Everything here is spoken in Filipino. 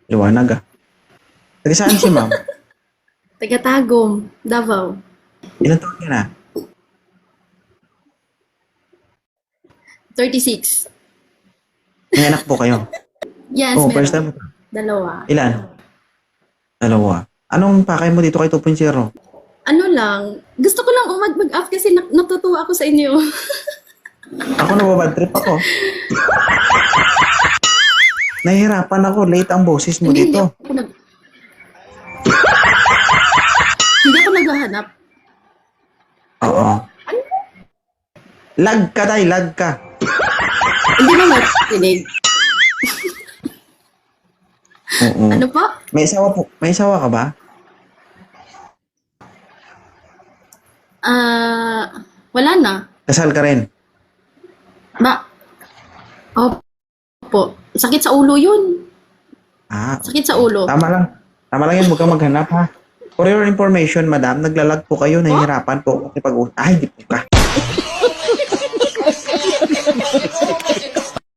Liwanag ah. Taga saan si ma'am? Taga-Tagum, Davao. Ilan taon ka na? 36. May anak po kayo? Yes, Oh, first meron. time. Dalawa. Ilan? Dalawa. Anong pakay mo dito kay 2.0? Ano lang, gusto ko lang mag-up kasi natutuwa ako sa inyo. Ako nababad trip ako. Nahihirapan ako. Late ang boses mo Hindi dito. ako hindi ako naghahanap. Oo. Lag ka, tay. Lag ka. Hindi mo makinig. Oo. Ano po? May isawa po. May isawa ka ba? Wala na. Kasal ka rin? Opo. Sakit sa ulo yun. Ah, Sakit sa ulo. tama lang. Tama lang yan. Huwag kang maghanap ha. For your information, madam, naglalag po kayo. Nahihirapan po. Ay, di po ka.